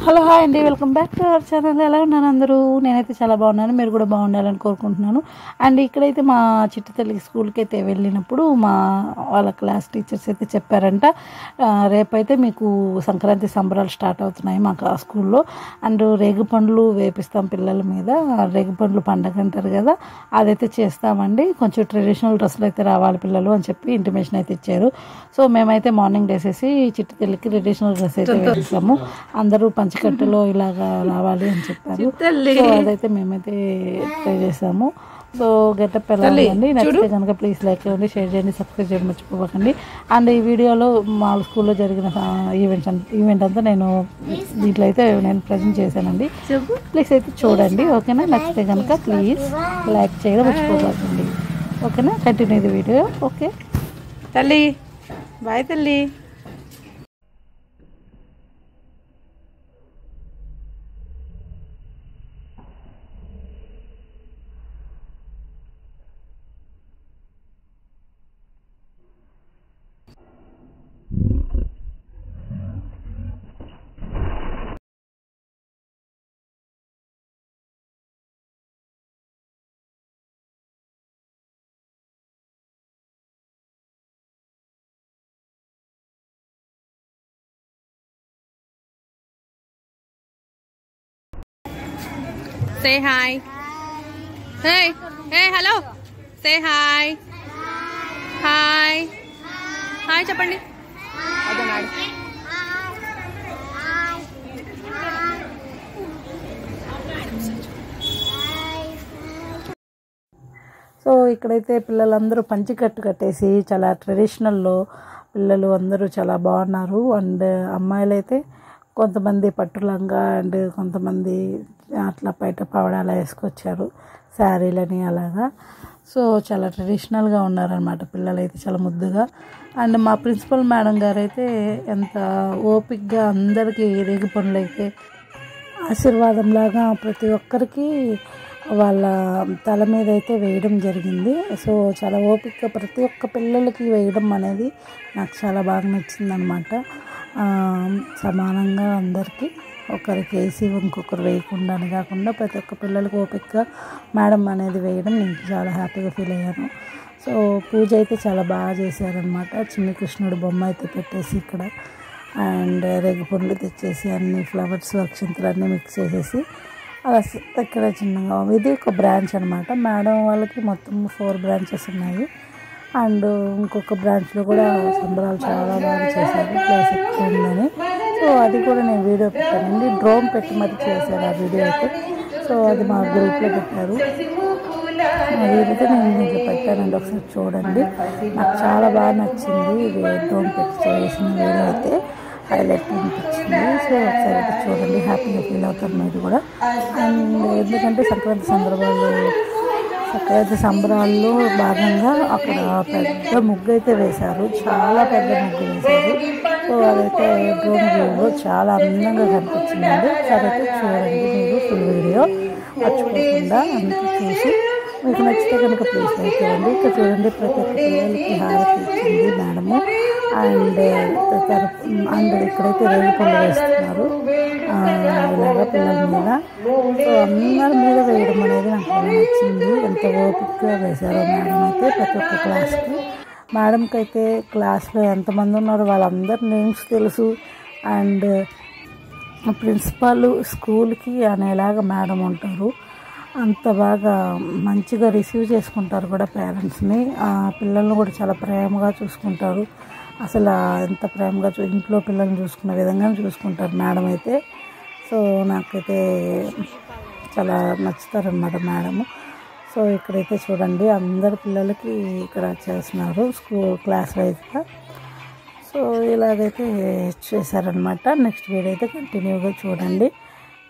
Hello hi అండి, welcome back to our channel. ఎలా ఉన్నారు అందరూ? నేనైతే చాలా బాగున్నాను, మీరు కూడా బాగుండాలని కోరుకుంటున్నాను. అండ్ ఇక్కడైతే మా చిట్టు తల్లికి స్కూల్కి అయితే వెళ్ళినప్పుడు మా వాళ్ళ క్లాస్ టీచర్స్ అయితే చెప్పారంట, రేపైతే మీకు సంక్రాంతి సంబరాలు స్టార్ట్ అవుతున్నాయి మా స్కూల్లో. అండ్ రేగుపండ్లు వేపిస్తాం పిల్లల మీద, రేగుపండ్లు పండగ అంటారు కదా, అదైతే చేస్తామండి. కొంచెం ట్రెడిషనల్ డ్రెస్సులు అయితే రావాలి పిల్లలు అని చెప్పి ఇంటిమేషన్ అయితే ఇచ్చారు. సో మేమైతే మార్నింగ్ వేసేసి చిట్టు తల్లికి ట్రెడిషనల్ డ్రెస్ అయితే వేపిస్తాము. అందరూ పంచకట్టలో ఇలాగా రావాలి అని చెప్పారు. సో అదైతే మేమైతే ట్రై చేసాము. సో గెటప్ ఎలా ఉందండి? నచ్చితే కనుక ప్లీజ్ లైక్ చేయండి, షేర్ చేయండి, సబ్స్క్రైబ్ చేయడం మర్చిపోకండి. అండ్ ఈ వీడియోలో మా స్కూల్లో జరిగిన ఈవెంట్ అంతా నేను దీంట్లో అయితే నేను ప్రజెంట్ చేశానండి. ప్లీజ్ అయితే చూడండి, ఓకేనా? నచ్చితే కనుక ప్లీజ్ లైక్ చేయడం మర్చిపోకండి, ఓకేనా? Continue the video. ఓకే తల్లి, బాయ్ తల్లి. Say hi. Hey, hey, hello. Say hi. Hi. Hi, చెప్పండి. సో ఇక్కడైతే పిల్లలందరూ పంచికట్టు కట్టేసి చాలా ట్రెడిషనల్లో పిల్లలు అందరూ చాలా బాగున్నారు. అండ్ అమ్మాయిలు అయితే కొంతమంది పట్టు లంగా అండ్ కొంతమంది అట్లా బయట పావడాలు వేసుకొచ్చారు, శారీలని అలాగా. సో చాలా ట్రెడిషనల్గా ఉన్నారనమాట పిల్లలు అయితే, చాలా ముద్దుగా. అండ్ మా ప్రిన్సిపల్ మేడం గారు అయితే ఎంత ఓపిక్గా అందరికీ రేగు పనులు అయితే ఆశీర్వాదంలాగా ప్రతి ఒక్కరికి వాళ్ళ తల మీద అయితే వేయడం జరిగింది. సో చాలా ఓపికగా ప్రతి ఒక్క పిల్లలకి వేయడం అనేది నాకు చాలా బాగా నచ్చిందనమాట. సమానంగా అందరికీ ఒకరికి వేసి ఇంకొకరు వేయకుండా అని కాకుండా ప్రతి ఒక్క పిల్లలకి ఓపికగా మేడం అనేది వేయడం నేను చాలా హ్యాపీగా ఫీల్ అయ్యాను. సో పూజ అయితే చాలా బాగా చేశారనమాట. చిన్న కృష్ణుడు బొమ్మ అయితే పెట్టేసి ఇక్కడ అండ్ రేగు పండ్లు తెచ్చేసి అన్ని ఫ్లవర్స్ అక్షంతలు అన్నీ మిక్స్ చేసేసి అలా ఇక్కడ చిన్నగా, ఇది ఒక బ్రాంచ్ అనమాట. మేడం వాళ్ళకి మొత్తం 4 బ్రాంచెస్ ఉన్నాయి. అండ్ ఇంకొక బ్రాంచ్లో కూడా సంబరాలు చాలా బాగా చేశారు, ప్లేస్ ఎక్కువ ఉందని. సో అది కూడా నేను వీడియో పెట్టానండి, డ్రోన్ పెట్టి మరి చేశారు ఆ వీడియో అయితే. సో అది మా గ్రూప్లో పెట్టారు, వీడియో నేను దీంట్లో పెట్టానండి, ఒకసారి చూడండి. నాకు చాలా బాగా నచ్చింది ఇది డ్రోన్ పెట్టి చేసిన వీడియో అయితే, హైలైట్ అనిపించింది. సో ఒకసారి అయితే చూడండి, హ్యాపీగా ఫీల్ అవుతారు మీరు కూడా. అండ్ ఎందుకంటే సంక్రాంతి సంబరాల్లో భాగంగా అక్కడ పెద్ద ముగ్గు అయితే వేశారు, చాలా పెద్ద ముగ్గు వేశారు. సో అదైతే డ్రోన్ వ్యూలో చాలా అందంగా కనిపించిందండి. ఒకసారి అయితే చూడండి మీరు ఫుల్ వీడియో మర్చిపోకుండా అంతా చూసి మీకు నచ్చితే కనుక ప్లీజ్ లైక్ చేయండి. ఇక్కడ చూడండి ప్రతి ఒక్క పిల్లలకి హారతి ఇచ్చింది మేడము. అండ్ ఇక్కడైతే రేగు పళ్ళు వేస్తున్నారు ఇలాగా పిల్లల మీద. సో అందరి మీద వేయడం అనేది నాకు బాగా నచ్చింది, ఎంత ఓపికగా వేశారో మేడం అయితే. ప్రతి ఒక్క క్లాస్కి మేడంకి అయితే క్లాస్లో ఎంతమంది ఉన్నారో వాళ్ళందరి నేమ్స్ తెలుసు. అండ్ ప్రిన్సిపాల్ స్కూల్కి అనేలాగా మేడం ఉంటారు, అంత బాగా మంచిగా రిసీవ్ చేసుకుంటారు కూడా పేరెంట్స్ని. పిల్లల్ని కూడా చాలా ప్రేమగా చూసుకుంటారు, అసలు ఎంత ప్రేమగా ఇంట్లో పిల్లల్ని చూసుకునే విధంగా చూసుకుంటారు మేడం అయితే. సో నాకైతే చాలా నచ్చుతారనమాట మేడము. సో ఇక్కడైతే చూడండి అందరు పిల్లలకి ఇక్కడ చేస్తున్నారు క్లాస్ వైజ్గా. సో ఇలాగైతే చేశారనమాట. నెక్స్ట్ వీడియో అయితే కంటిన్యూగా చూడండి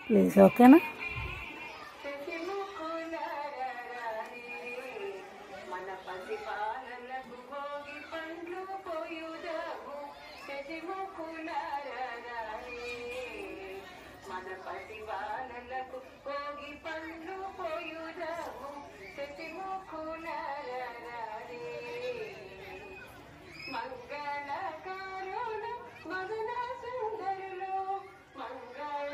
ప్లీజ్, ఓకేనా? మంగళ కారుణ మదన సుందరులు మంగళ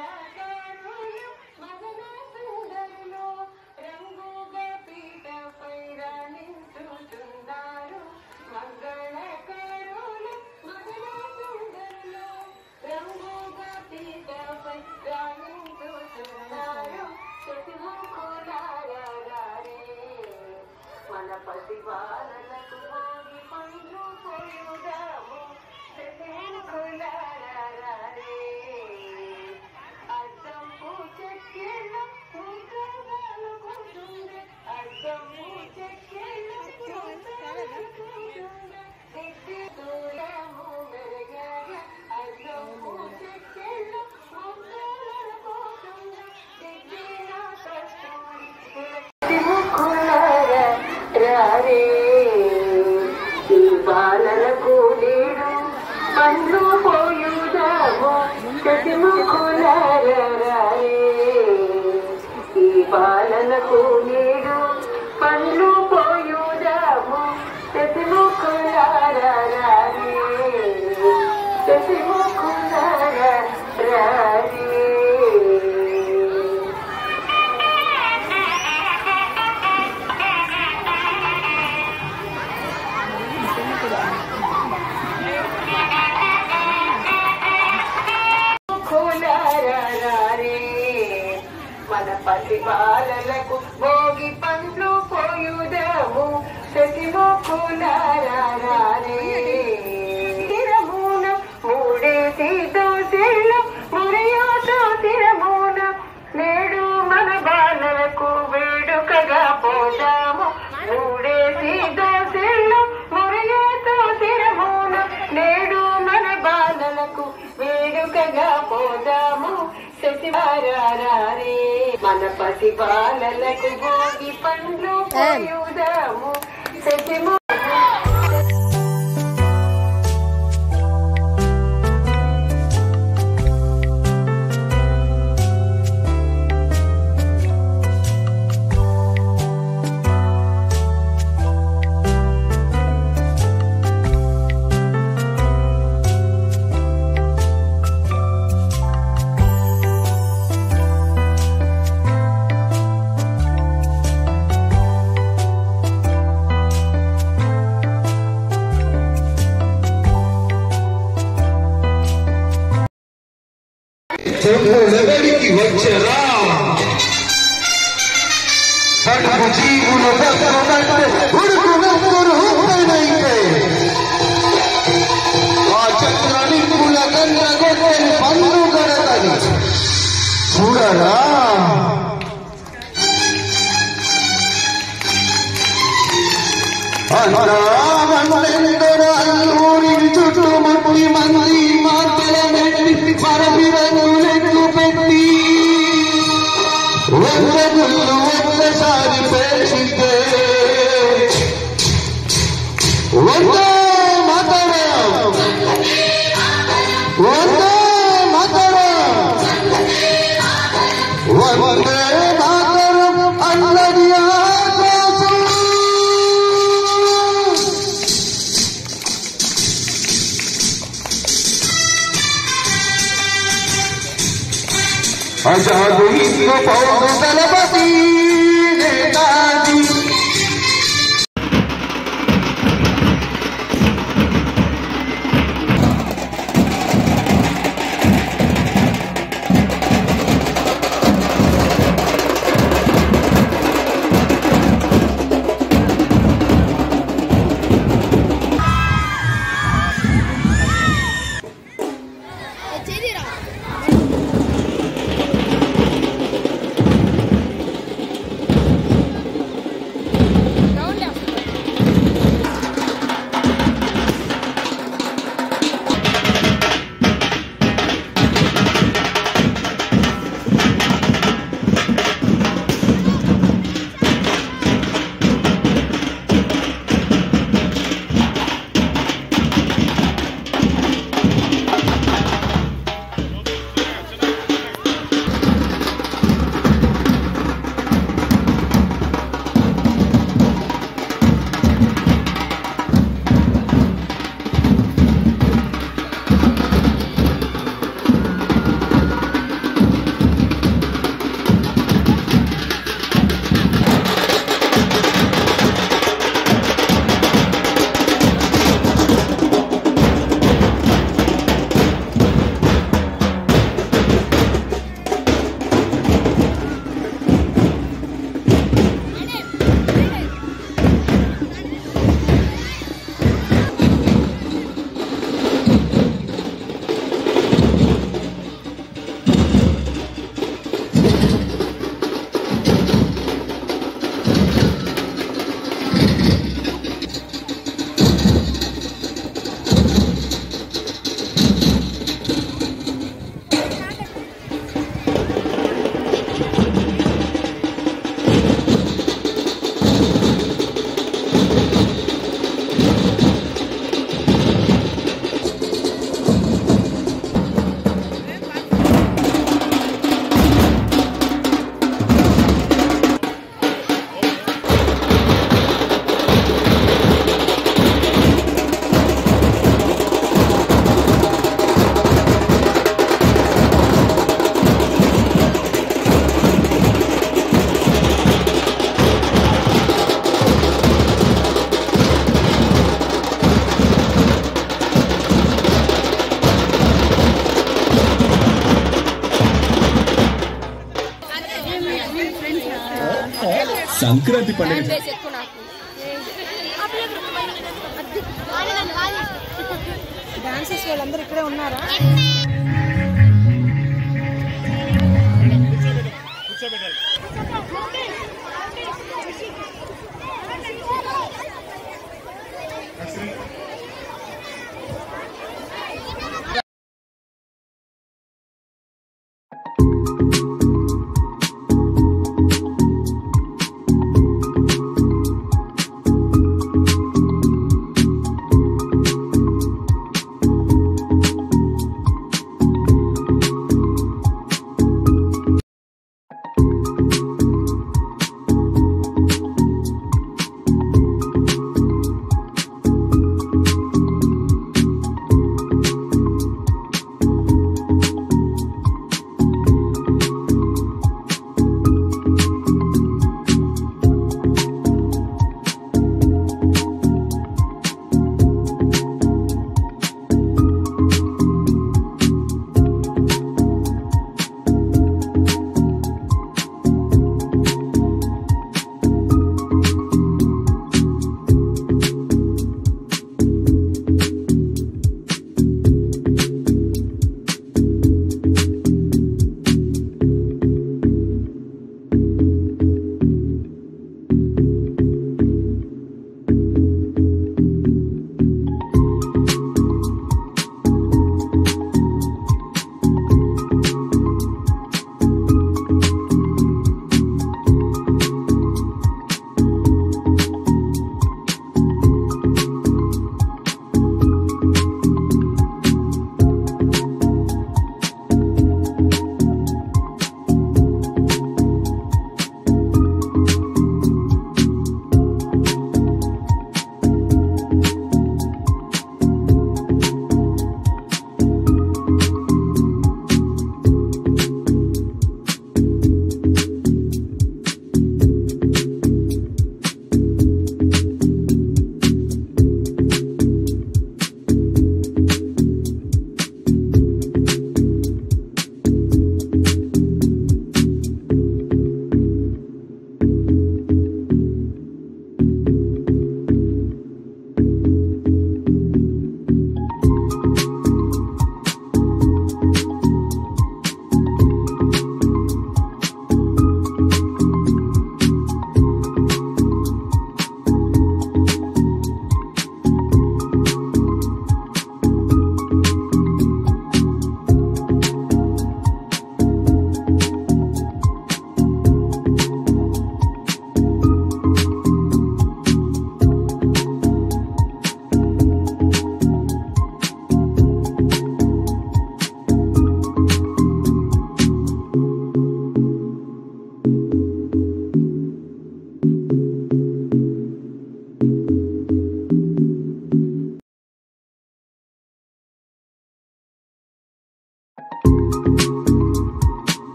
ఈ బాలలకు నీడు పండ్లు పోయుదాము శశిముఖులారా శశిముఖులారా మన పసి బాలలకు భోగి పండ్లు పోయుదాము శశిముఖులారా తిరమూన మూడేసి దోశల మురయాతో తిరమూన నేడు మన బాలలకు వేడుకగా పోదాము మూడేసి దోశల మురయాతో తిరమూన నేడు మన బాలలకు వేడుకగా పోదాము శశివారారే మన పసి బాలలకు భోగి పండ్లు పోయుదాము శశిము ఎవరికి వచ్చరా పడుకు జీవులు ఉడుకు నవ్వురునైతే ఆ చక్రాన్ని పూల కన్న గొట్టని పన్ను గడతని చూడరా అల్లూరి చుట్టుముట్టి మంది మాటల మెట్టి పరపిరనులెట్లు పెట్టి వందగుళ్ళు ఒక్కసారి పేర్చితే వందే మాతరం వందే మాతరం వందే మాతరం అన్నది आजाद हिंद फौज दलपति नेताजी సంక్రాంతి పండుగ డాన్సర్స్ వాళ్ళందరూ ఇక్కడే ఉన్నారా?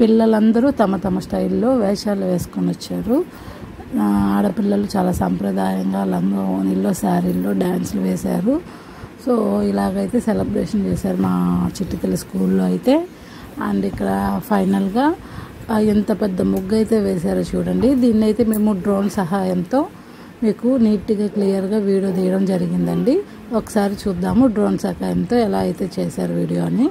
పిల్లలందరూ తమ తమ స్టైల్లో వేషాలు వేసుకొని వచ్చారు. ఆడపిల్లలు చాలా సంప్రదాయంగా లంగావోణీల్లో శారీల్లో డ్యాన్సులు వేశారు. సో ఇలాగైతే సెలబ్రేషన్ చేశారు మా చిట్టితల్లి స్కూల్లో అయితే. అండ్ ఇక్కడ ఫైనల్గా ఎంత పెద్ద ముగ్గు అయితే వేశారో చూడండి. దీన్ని అయితే మేము డ్రోన్ సహాయంతో మీకు నీట్గా క్లియర్గా వీడియో తీయడం జరిగిందండి. ఒకసారి చూద్దాము డ్రోన్ సహాయంతో ఎలా అయితే చేశారు వీడియో అని.